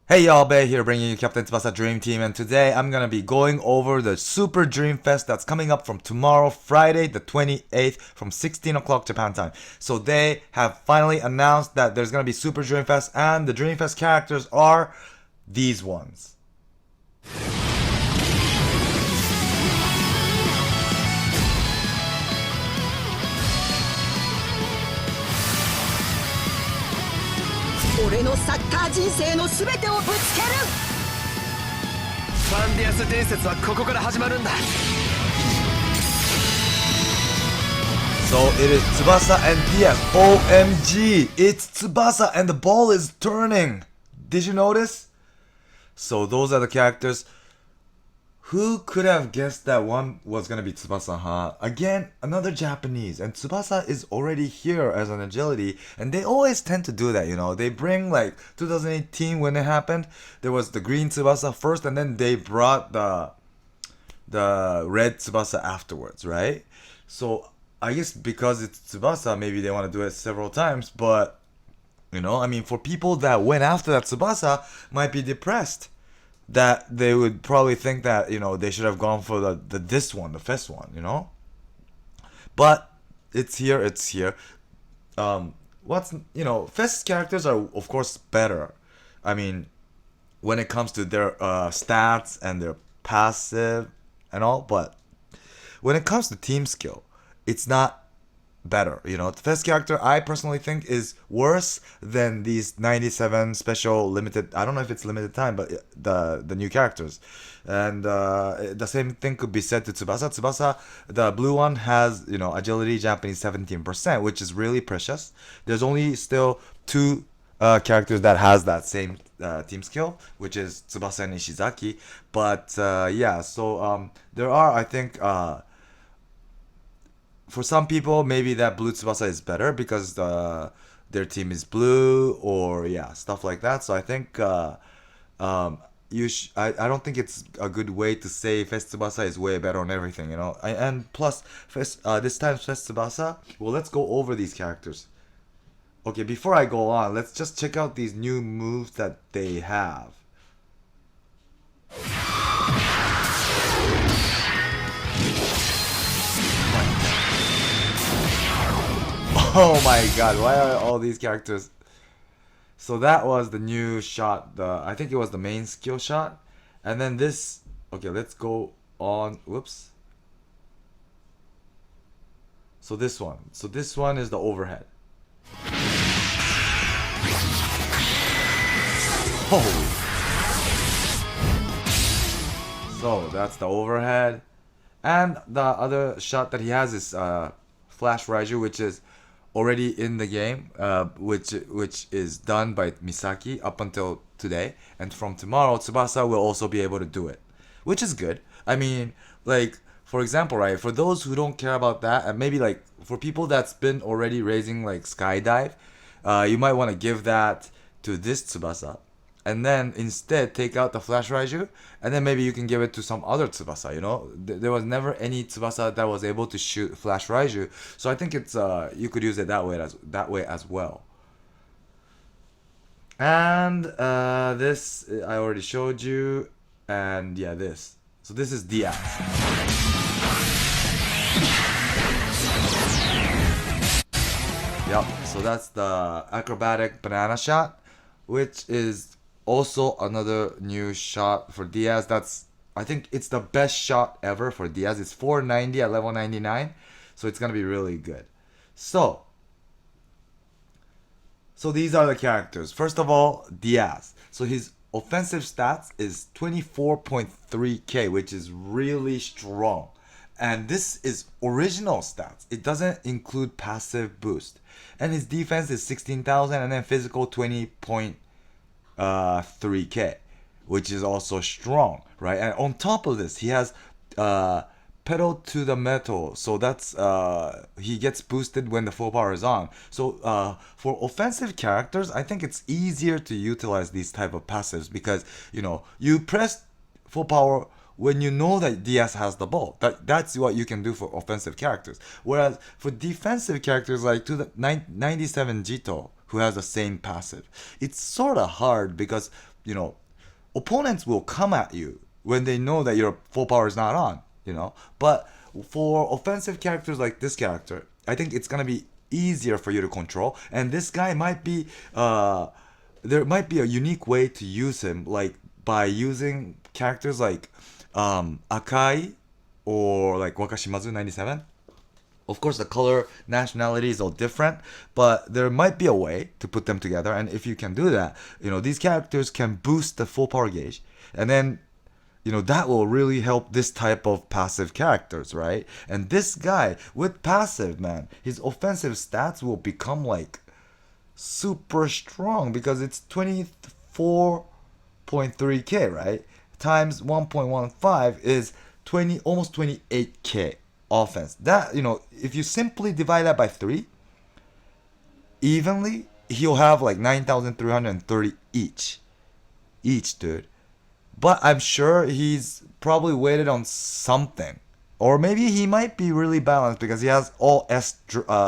Hey y'all, Bay here bringing you Captain Tsubasa Dream Team, and today I'm gonna be going over the Super Dream Fest that's coming up from tomorrow, Friday the 28th from 16 o'clock Japan time. So they have finally announced that there's gonna be Super Dream Fest, and the Dream Fest characters are these ones. So it is Tsubasa and Diaz. OMG! It's Tsubasa and the ball is turning! Did you notice? So those are the characters. Who could have guessed that one was gonna be Tsubasa, huh? Again, another Japanese, and Tsubasa is already here as an agility, and they always tend to do that, you know. They bring, like, 2018 when it happened, there was the green Tsubasa first, and then they brought the red Tsubasa afterwards, right? So, I guess because it's Tsubasa, maybe they want to do it several times, but, you know, I mean, for people that went after that Tsubasa might be depressed. That they would probably think that, you know, they should have gone for the first one, you know? But it's here. Fest characters are, of course, better. I mean, when it comes to their stats and their passive and all, but when it comes to team skill, it's not better, you know. The Fest character, I personally think, is worse than these 97 special limited, I don't know if it's limited time, but the new characters. And the same thing could be said to Tsubasa. Tsubasa, the blue one, has, you know, agility Japanese 17%, which is really precious. There's only still two characters that has that same team skill, which is Tsubasa and Ishizaki. But there are, I think, for some people, maybe that blue Tsubasa is better because their team is blue, or stuff like that. So I think I don't think it's a good way to say Fest Tsubasa is way better on everything, you know. And plus, this time Fest Tsubasa. Well, let's go over these characters. Okay, before I go on, let's just check out these new moves that they have. Oh my god, why are all these characters? So that was the new shot, I think it was the main skill shot. And then this, okay, let's go on, whoops. So this one is the overhead. Oh. So that's the overhead. And the other shot that he has is Flash Raiju, which is already in the game, which is done by Misaki up until today, and from tomorrow Tsubasa will also be able to do it, which is good. I mean, like, for example, right, for those who don't care about that, and maybe like for people that's been already raising like skydive, you might want to give that to this Tsubasa, and then instead take out the Flash Raiju, and then maybe you can give it to some other Tsubasa, you know. There was never any Tsubasa that was able to shoot Flash Raiju, so I think it's you could use it that way as well. And this I already showed you, and this. So this is Diaz. Yep. So that's the acrobatic banana shot, which is also another new shot for Diaz. I think it's the best shot ever for Diaz. It's 490 at level 99, so it's gonna be really good. So these are the characters. First of all, Diaz. So his offensive stats is 24.3k, which is really strong. And this is original stats. It doesn't include passive boost. And his defense is 16,000, and then physical 20.3k, which is also strong, right? And on top of this, he has pedal to the metal, so that's he gets boosted when the full power is on. So for offensive characters, I think it's easier to utilize these type of passives because, you know, you press full power when you know that Diaz has the ball. That's what you can do for offensive characters. Whereas for defensive characters like 97 Jito, who has the same passive, it's sort of hard because opponents will come at you when they know that your full power is not on, But for offensive characters like this character, I think it's gonna be easier for you to control. And this guy might be, there might be a unique way to use him, like by using characters like Akai or like Wakashimazu 97. Of course, the color nationality is all different, but there might be a way to put them together. And if you can do that, these characters can boost the full power gauge. And then, that will really help this type of passive characters, right? And this guy with passive, man, his offensive stats will become like super strong because it's 24.3k, right? Times 1.15 is almost 28k. Offense. That, if you simply divide that by 3 evenly, he'll have like 9,330 each, dude. But I'm sure he's probably weighted on something, or maybe he might be really balanced because he has all S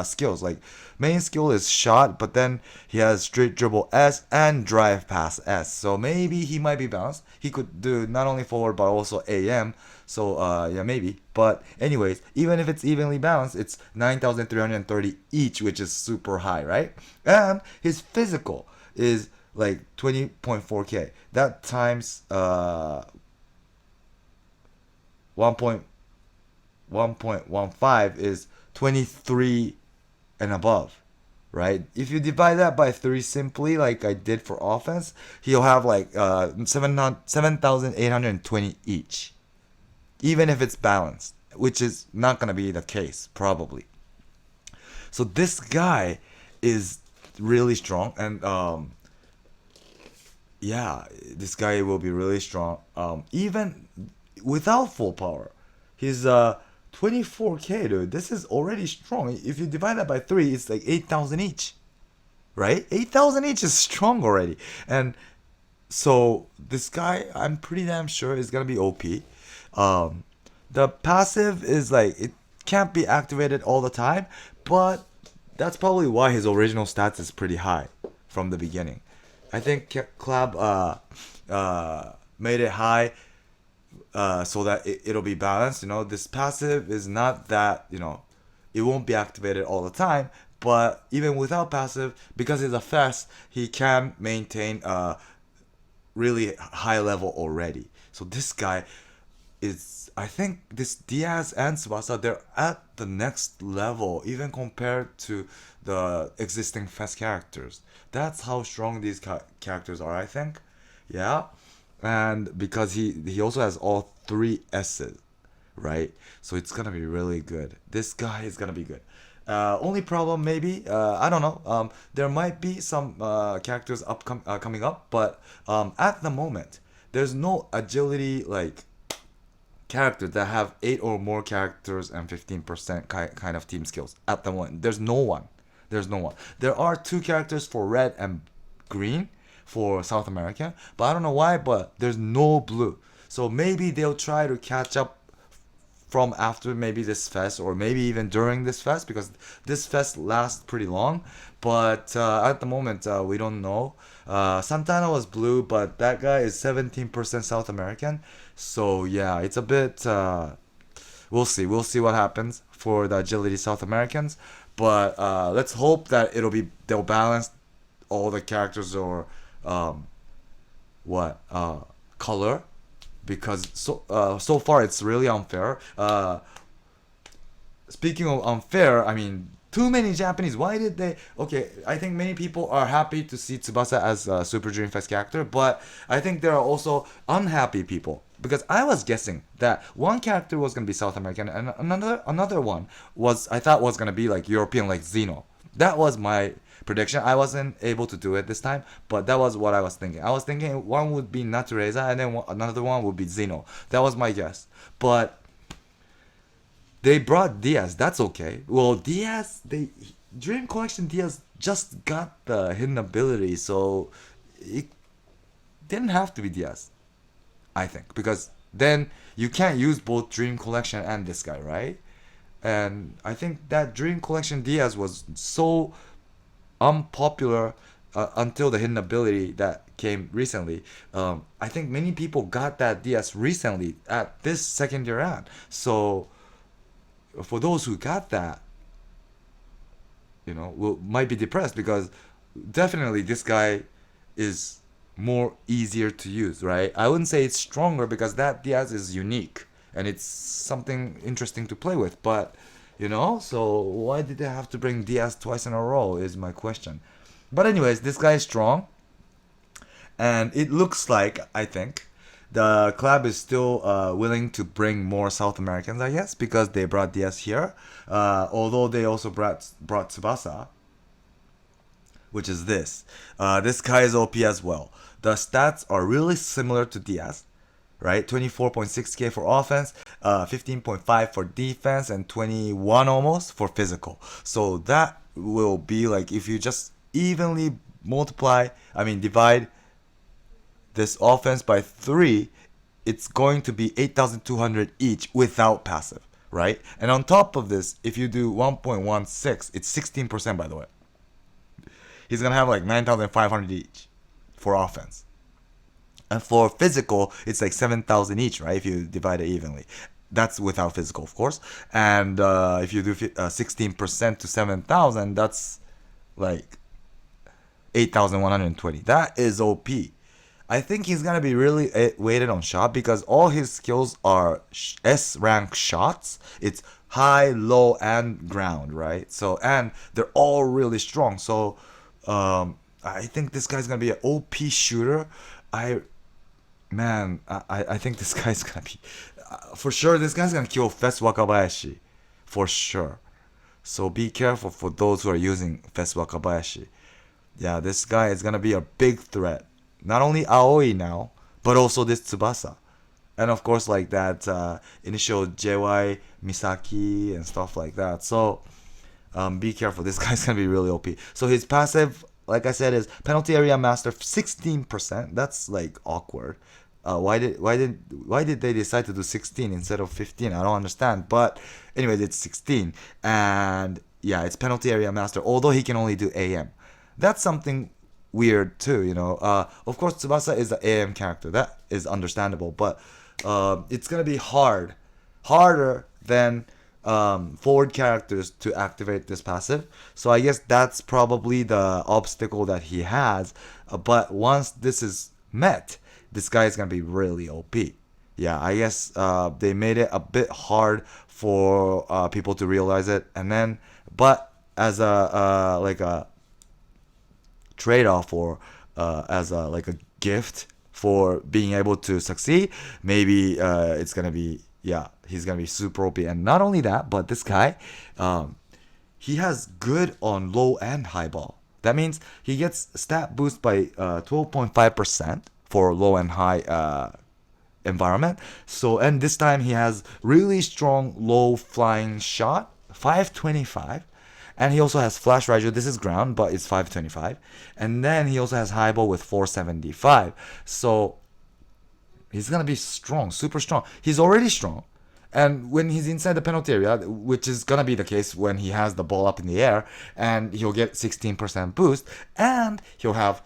skills. Like main skill is shot, but then he has straight dribble S and drive pass S, so maybe he might be balanced. He could do not only forward but also AM. So yeah, maybe. But anyways, even if it's evenly balanced, it's 9,330 each, which is super high, right? And his physical is like 20.4k. That times 1.15 is 23 and above, right? If you divide that by 3 simply, like I did for offense, he'll have like 7,820 each. Even if it's balanced, which is not going to be the case, probably. So this guy is really strong. And yeah, this guy will be really strong. Even without full power. He's 24k, dude. This is already strong. If you divide that by 3, it's like 8,000 each. Right? 8,000 each is strong already. And so this guy, I'm pretty damn sure is going to be OP. The passive is like, it can't be activated all the time, but that's probably why his original stats is pretty high from the beginning. I think Club made it high so that it'll be balanced. This passive is not that, it won't be activated all the time, but even without passive, because it's a fast, he can maintain really high level already. So this guy is, I think this Diaz and Tsubasa, they're at the next level, even compared to the existing fast characters. That's how strong these characters are, I think. Yeah. And because he also has all 3 S's, right? So it's gonna be really good. This guy is gonna be good. Only problem maybe, I don't know. There might be some characters coming up, but at the moment, there's no agility like characters that have 8 or more characters and 15% kind of team skills at the moment. There's no one. There are 2 characters for red and green for South America, but I don't know why, but there's no blue. So maybe they'll try to catch up from after maybe this fest, or maybe even during this fest, because this fest lasts pretty long. But at the moment, we don't know. Santana was blue, but that guy is 17% South American. So yeah, it's a bit, we'll see what happens for the agility South Americans. But let's hope that they'll balance all the characters, or color, because so far it's really unfair. Speaking of unfair, I mean, too many Japanese. Why did they? Okay, I think many people are happy to see Tsubasa as a Super Dream Fest character, but I think there are also unhappy people, because I was guessing that one character was gonna be South American and another one I thought was gonna be like European, like Xeno. That was my prediction. I wasn't able to do it this time, but that was what I was thinking. I was thinking one would be Natureza and then another one would be Xeno. That was my guess. But they brought Diaz. That's okay. Well, Diaz, Dream Collection Diaz just got the hidden ability, so it didn't have to be Diaz, I think, because then you can't use both Dream Collection and this guy, right? And I think that Dream Collection Diaz was so unpopular until the hidden ability that came recently. I think many people got that DS recently at this second year round. So for those who got that, might be depressed because definitely this guy is more easier to use, right? I wouldn't say it's stronger because that DS is unique and it's something interesting to play with, but so why did they have to bring DS twice in a row is my question. But anyways, this guy is strong, and it looks like, I think, the club is still willing to bring more South Americans, I guess, because they brought DS here, although they also brought Tsubasa, which is this. This guy is OP as well. The stats are really similar to DS, right? 24.6k for offense, 15.5 for defense, and 21 almost for physical. So that will be like, if you just evenly divide this offense by 3, it's going to be 8,200 each without passive, right? And on top of this, if you do 1.16, it's 16%, by the way. He's gonna have like 9,500 each for offense. And for physical, it's like 7,000 each, right? If you divide it evenly. That's without physical, of course. And if you do 16% to 7,000, that's like 8,120. That is OP. I think he's gonna be really weighted on shot because all his skills are S rank shots. It's high, low, and ground, right? So, and they're all really strong. So I think this guy's gonna be an OP shooter. I think this guy's gonna be for sure. This guy's gonna kill Fest Wakabayashi for sure. So be careful for those who are using Fest Wakabayashi. Yeah, this guy is gonna be a big threat. Not only Aoi now, but also this Tsubasa. And of course, like that initial JY Misaki and stuff like that. So be careful. This guy's gonna be really OP. So his passive, like I said, is penalty area master 16%. That's like awkward. Why did they decide to do 16 instead of 15? I don't understand. But anyways, it's 16, and yeah, it's penalty area master. Although he can only do AM. That's something weird too, Of course, Tsubasa is an AM character. That is understandable, but it's gonna be harder than forward characters to activate this passive. So I guess that's probably the obstacle that he has. But once this is met, this guy is gonna be really OP. Yeah, I guess they made it a bit hard for people to realize it, and then, but as a like a trade-off or as a like a gift for being able to succeed, maybe it's gonna be, he's gonna be super OP. And not only that, but this guy, he has good on low and high ball. That means he gets stat boost by 12.5% for low and high environment. So, and this time he has really strong low flying shot, 525. And he also has flash Raiju. This is ground, but it's 525. And then he also has high ball with 475. So he's gonna be strong, super strong. He's already strong. And when he's inside the penalty area, which is gonna be the case when he has the ball up in the air, and he'll get 16% boost, and he'll have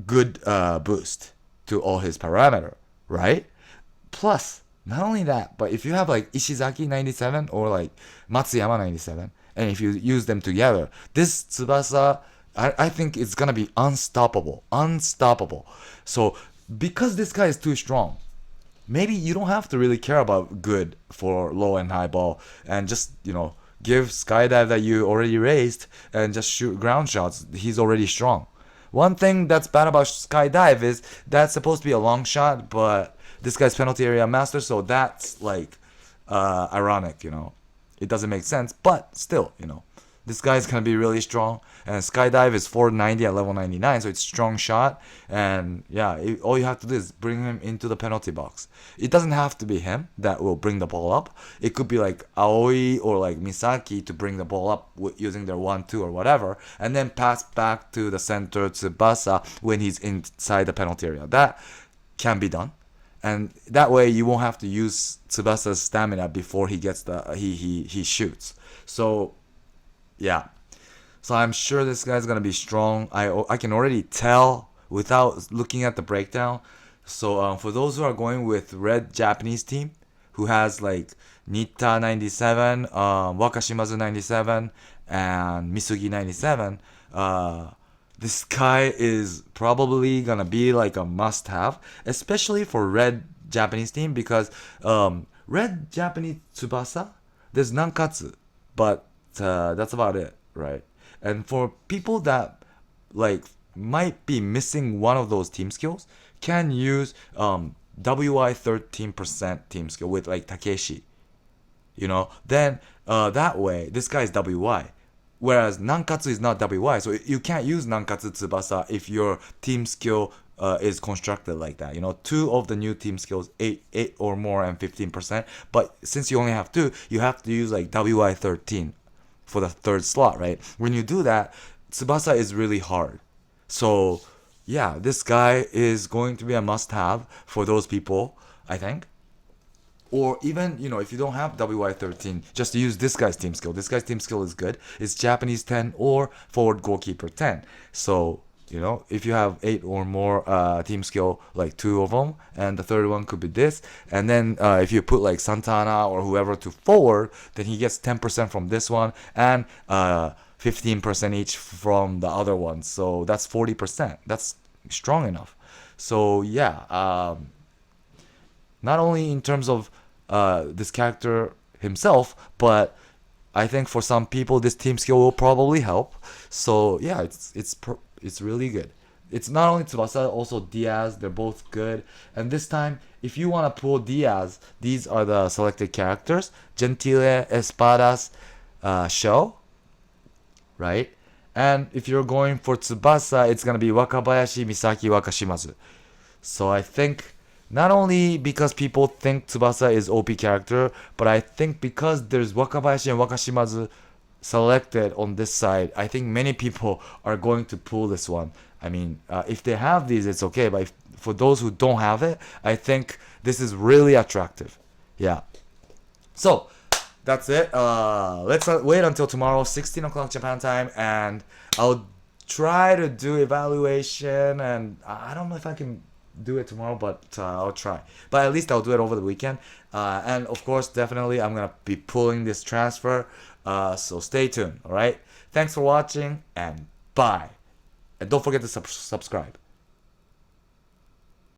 good boost to all his parameter, right? Plus, not only that, but if you have like Ishizaki 97 or like Matsuyama 97, and if you use them together, this Tsubasa, I think it's gonna be unstoppable. So because this guy is too strong, maybe you don't have to really care about good for low and high ball, and just give skydive that you already raised and just shoot ground shots. He's already strong. One thing that's bad about skydive is that's supposed to be a long shot, but this guy's penalty area master, so that's like ironic, It doesn't make sense, but still, this guy's gonna be really strong. And skydive is 490 at level 99, so it's strong shot. And yeah, all you have to do is bring him into the penalty box. It doesn't have to be him that will bring the ball up. It could be like Aoi or like Misaki to bring the ball up using their 1-2 or whatever, and then pass back to the center Tsubasa when he's inside the penalty area. That can be done. And that way you won't have to use Tsubasa's stamina before he gets he shoots. So yeah, So I'm sure this guy's gonna be strong. I can already tell without looking at the breakdown. So for those who are going with red Japanese team, who has like Nitta 97, Wakashimazu 97, and Misugi 97, this guy is probably gonna be like a must-have, especially for red Japanese team, because red Japanese Tsubasa, there's Nankatsu, but that's about it, right? And for people that like might be missing one of those team skills, can use WI 13% team skill with like Takeshi, then that way this guy is WI, whereas Nankatsu is not WI, so you can't use Nankatsu Tsubasa if your team skill is constructed like that. Two of the new team skills, 8 or more and 15%, but since you only have two, you have to use like WI 13 for the third slot, right? When you do that, Tsubasa is really hard. So yeah, this guy is going to be a must-have for those people, I think. Or even, if you don't have WI13, just use this guy's team skill. This guy's team skill is good. It's Japanese 10 or forward goalkeeper 10. So, if you have 8 or more team skill, like 2 of them, and the third one could be this. And then if you put like Santana or whoever to forward, then he gets 10% from this one and 15% each from the other one. So that's 40%. That's strong enough. So yeah, not only in terms of this character himself, but I think for some people this team skill will probably help. So yeah, it's really good. It's not only Tsubasa, also Diaz. They're both good. And this time, if you want to pull Diaz, these are the selected characters: Gentile, Espadas, Show, right? And if you're going for Tsubasa, it's gonna be Wakabayashi, Misaki, Wakashimazu. So I think not only because people think Tsubasa is OP character, but I think because there's Wakabayashi and Wakashimazu selected on this side, I think many people are going to pull this one. I mean, if they have these, it's okay, but for those who don't have it, I think this is really attractive. Yeah. So that's it. Let's wait until tomorrow, 16 o'clock Japan time, and I'll try to do evaluation, and I don't know if I can do it tomorrow, but I'll try. But at least I'll do it over the weekend. And of course, definitely I'm gonna be pulling this transfer. So stay tuned. All right. Thanks for watching, and bye. And don't forget to subscribe.